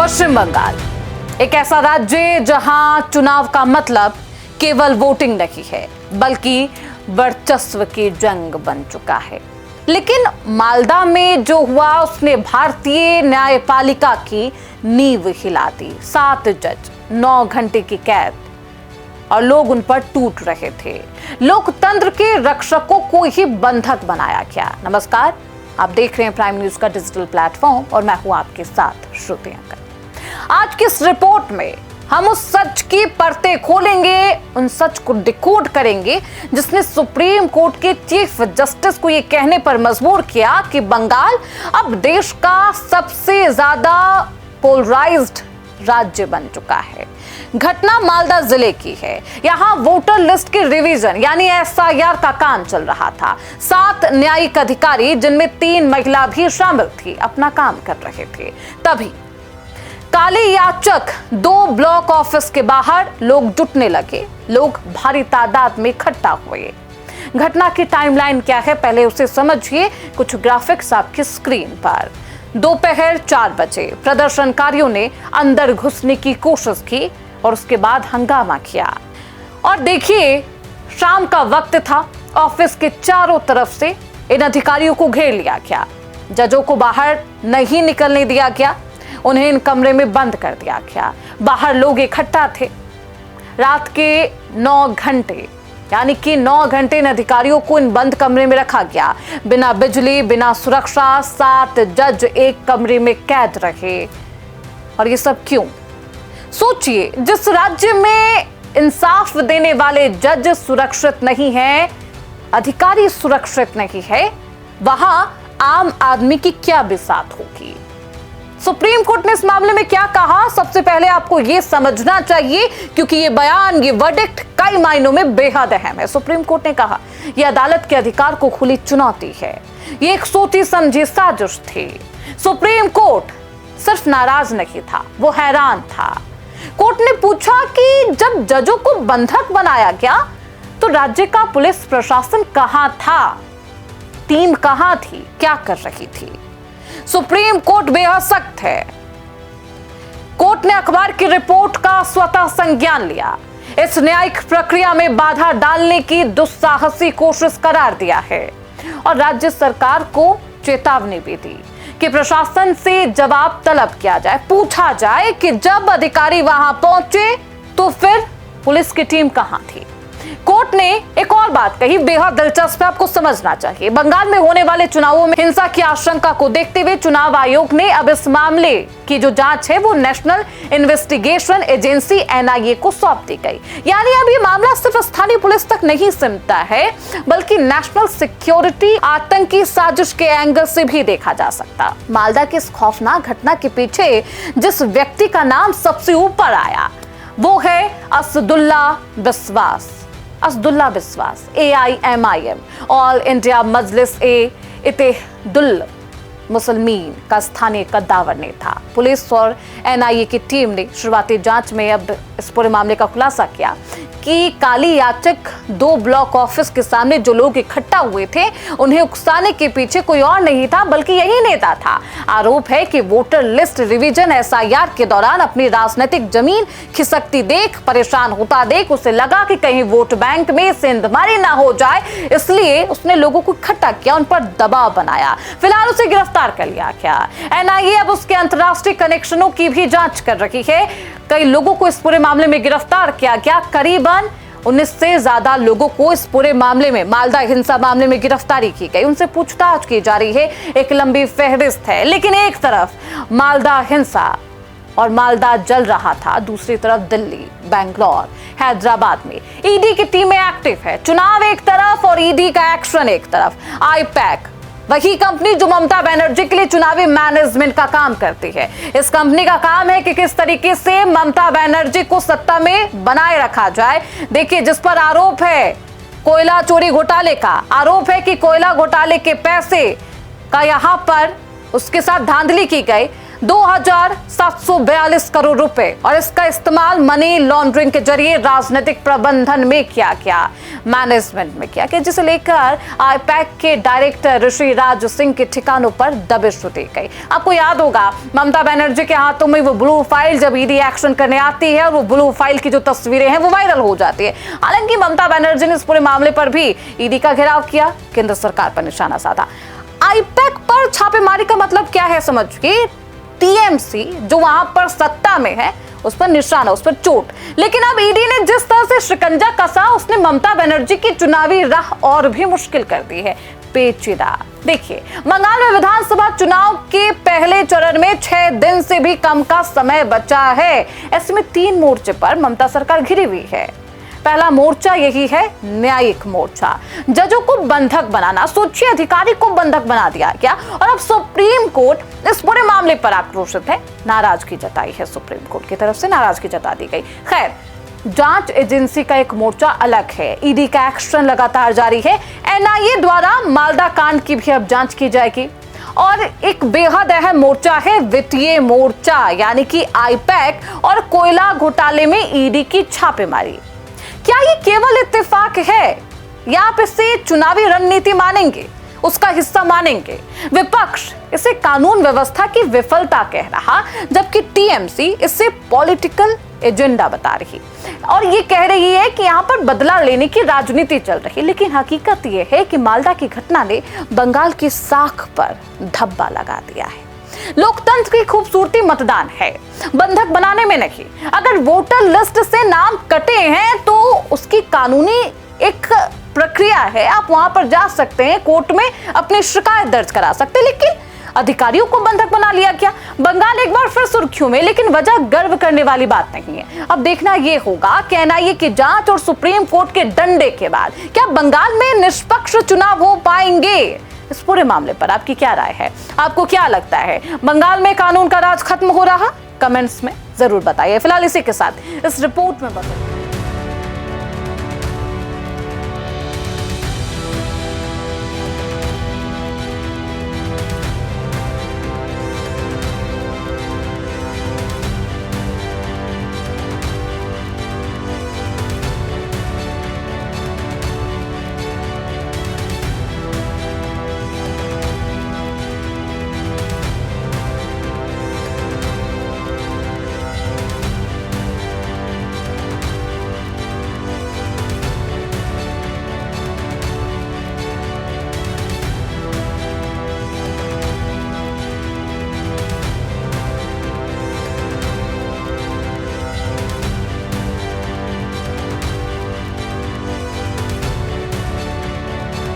पश्चिम बंगाल एक ऐसा राज्य जहां चुनाव का मतलब केवल वोटिंग नहीं है बल्कि वर्चस्व की जंग बन चुका है। लेकिन मालदा में जो हुआ उसने भारतीय न्यायपालिका की नींव हिला दी। 7 जज, 9 घंटे की कैद और लोग उन पर टूट रहे थे। लोकतंत्र के रक्षकों को ही बंधक बनाया गया। नमस्कार, आप देख रहे हैं प्राइम न्यूज का डिजिटल प्लेटफॉर्म और मैं हूं आपके साथ श्रुति अंकल। आज की इस रिपोर्ट में हम उस सच की परतें खोलेंगे, उन सच को डिकोड करेंगे जिसने सुप्रीम कोर्ट के चीफ जस्टिस को यह कहने पर मजबूर किया कि बंगाल अब देश का सबसे ज्यादा पोलराइज्ड राज्य बन चुका है। घटना मालदा जिले की है। यहां वोटर लिस्ट की रिवीजन यानी एसआईआर का काम चल रहा था। 7 न्यायिक अधिकारी जिनमें 3 महिला भी शामिल थी अपना काम कर रहे थे। तभी काली याचक 2 ब्लॉक ऑफिस के बाहर लोग जुटने लगे। लोग भारी तादाद में इकट्ठा हुए। घटना की टाइमलाइन क्या है पहले उसे समझिए। कुछ ग्राफिक्स आपकी स्क्रीन पर। दोपहर 4 बजे प्रदर्शनकारियों ने अंदर घुसने की कोशिश की और उसके बाद हंगामा किया। और देखिए, शाम का वक्त था। ऑफिस के चारों तरफ से इन अधिकारियों को घेर लिया गया। जजों को बाहर नहीं निकलने दिया गया। उन्हें इन कमरे में बंद कर दिया गया। बाहर लोग इकट्ठा थे। रात के 9 घंटे यानी कि 9 घंटे इन अधिकारियों को इन बंद कमरे में रखा गया। बिना बिजली, बिना सुरक्षा 7 जज एक कमरे में कैद रहे। और ये सब क्यों? सोचिए, जिस राज्य में इंसाफ देने वाले जज सुरक्षित नहीं है, अधिकारी सुरक्षित नहीं है, वहां आम आदमी की क्या बिसात होगी। सुप्रीम कोर्ट ने इस मामले में क्या कहा, सबसे पहले आपको यह समझना चाहिए क्योंकि ये बयान, ये वर्डिक्ट कई मायनों में बेहद अहम है। सुप्रीम कोर्ट ने कहा यह अदालत के अधिकार को खुली चुनौती है। ये एक सोची समझी साजिश थी। सुप्रीम कोर्ट सिर्फ नाराज नहीं था, वो हैरान था। कोर्ट ने पूछा कि जब जजों को बंधक बनाया गया तो राज्य का पुलिस प्रशासन कहां था, टीम कहां थी, क्या कर रही थी। सुप्रीम कोर्ट बेहद सख्त है। कोर्ट ने अखबार की रिपोर्ट का स्वतः संज्ञान लिया। इस न्यायिक प्रक्रिया में बाधा डालने की दुस्साहसी कोशिश करार दिया है और राज्य सरकार को चेतावनी भी दी कि प्रशासन से जवाब तलब किया जाए। पूछा जाए कि जब अधिकारी वहां पहुंचे तो फिर पुलिस की टीम कहां थी। कोर्ट ने एक और बात कही, बेहद दिलचस्प है, आपको समझना चाहिए। बंगाल में होने वाले चुनावों में हिंसा की आशंका को देखते हुए चुनाव आयोग ने अब इस मामले की जो जांच है वो नेशनल इन्वेस्टिगेशन एजेंसी एनआईए को सौंप दी गई। यानी अब ये मामला सिर्फ स्थानीय पुलिस तक नहीं सिमटा है बल्कि नेशनल सिक्योरिटी, आतंकी साजिश के एंगल से भी देखा जा सकता। मालदा की इस खौफनाक घटना के पीछे जिस व्यक्ति का नाम सबसे ऊपर आया वो है असदुल्ला बिस्वास। असदुल्ला बिस्वास AIMIM ऑल इंडिया मजलिस ए इत्तेहादुल मुस्लिमीन का स्थानीय कद्दावर नेता। पुलिस और एनआईए की टीम ने शुरुआती जांच में अब इस पूरे मामले का खुलासा किया कि काली याचक 2 ब्लॉक ऑफिस के सामने जो लोग इकट्ठा हुए थे उन्हें उकसाने के पीछे कोई और नहीं था बल्कि यही नेता था। आरोप है कि वोटर लिस्ट रिवीजन एसआईआर के दौरान अपनी राजनीतिक जमीन खिसकती देख, परेशान होता देख उसे लगा कि कहीं वोट बैंक में सेंधमारी ना हो जाए, इसलिए उसने लोगों को इकट्ठा किया, उन पर दबाव बनाया। फिलहाल उसे गिरफ्तार कर लिया गया। एनआईए अब उसके अंतरराष्ट्रीय कनेक्शनों की भी जांच कर रही है। कई लोगों को इस पूरे मामले में गिरफ्तार किया गया। करीबन 19 से ज्यादा लोगों को इस पूरे मामले में, मालदा हिंसा मामले में गिरफ्तारी की गई। उनसे पूछताछ की जा रही है। एक लंबी फहरिस्त है। लेकिन एक तरफ मालदा हिंसा और मालदा जल रहा था, दूसरी तरफ दिल्ली, बेंगलोर, हैदराबाद में ईडी की टीमें एक्टिव है। चुनाव एक तरफ और ईडी का एक्शन एक तरफ। आईपैक वही कंपनी जो ममता बनर्जी के लिए चुनावी मैनेजमेंट का काम करती है। इस कंपनी का काम है कि किस तरीके से ममता बनर्जी को सत्ता में बनाए रखा जाए। देखिए, जिस पर आरोप है कोयला चोरी घोटाले का, आरोप है कि कोयला घोटाले के पैसे का यहां पर उसके साथ धांधली की गई। 2742 करोड़ रुपए और इसका इस्तेमाल मनी लॉन्ड्रिंग के जरिए राजनीतिक प्रबंधन में किया गया, मैनेजमेंट में किया गया, जिसे लेकर आईपैक के डायरेक्टर ऋषिराज सिंह के ठिकानों पर दबिश दी गई। आपको याद होगा ममता बनर्जी के हाथों में वो ब्लू फाइल जब ईडी एक्शन करने आती है और वो ब्लू फाइल की जो तस्वीरें हैं वो वायरल हो जाती है। हालांकि ममता बनर्जी ने इस पूरे मामले पर भी ईडी का घेराव किया, केंद्र सरकार पर निशाना साधा। आईपैक पर छापेमारी का मतलब क्या है समझिए, टीएमसी जो वहां पर सत्ता में है उस पर निशाना, उस पर चोट। लेकिन अब ईडी ने जिस तरह से शिकंजा कसा उसने ममता बनर्जी की चुनावी राह और भी मुश्किल कर दी है, पेचीदा। देखिए, बंगाल में विधानसभा चुनाव के पहले चरण में 6 दिन से भी कम का समय बचा है। ऐसे में 3 मोर्चे पर ममता सरकार घिरी हुई है। पहला मोर्चा यही है न्यायिक मोर्चा, जजों को बंधक बनाना। सोचिए, अधिकारी को बंधक बना दिया गया और अब सुप्रीम कोर्ट इस पूरे मामले पर आक्रोशित है, नाराजगी जताई है, सुप्रीम कोर्ट की तरफ से नाराजगी जता दी गई। खैर, जांच एजेंसी का एक मोर्चा अलग है, ईडी का एक्शन लगातार जारी है। एनआईए द्वारा मालदा कांड की भी अब जांच की जाएगी। और एक बेहद अहम मोर्चा है वित्तीय मोर्चा, यानी कि आईपैक और कोयला घोटाले में ईडी की छापेमारी। क्या ये केवल इत्तेफाक है या आप इसे चुनावी रणनीति मानेंगे, उसका हिस्सा मानेंगे? विपक्ष इसे कानून व्यवस्था की विफलता कह रहा, जबकि टीएमसी इसे पॉलिटिकल एजेंडा बता रही और ये कह रही है कि यहाँ पर बदला लेने की राजनीति चल रही। लेकिन हकीकत ये है कि मालदा की घटना ने बंगाल की साख पर धब्बा लगा दिया है। लोकतंत्र की खूबसूरती मतदान है, बंधक बनाने में नहीं। अगर वोटर लिस्ट से नाम कटे हैं तो उसकी कानूनी एक प्रक्रिया है, आप वहां पर जा सकते हैं, कोर्ट में अपनी शिकायत दर्ज करा सकते हैं। लेकिन अधिकारियों को बंधक बना लिया गया। बंगाल एक बार फिर सुर्खियों में, लेकिन वजह गर्व करने वाली बात नहीं है। अब देखना यह होगा कि एनआईए की जांच और सुप्रीम कोर्ट के डंडे के बाद क्या बंगाल में निष्पक्ष चुनाव हो पाएंगे। इस पूरे मामले पर आपकी क्या राय है? आपको क्या लगता है, बंगाल में कानून का राज खत्म हो रहा? कमेंट्स में जरूर बताइए। फिलहाल इसी के साथ इस रिपोर्ट में बस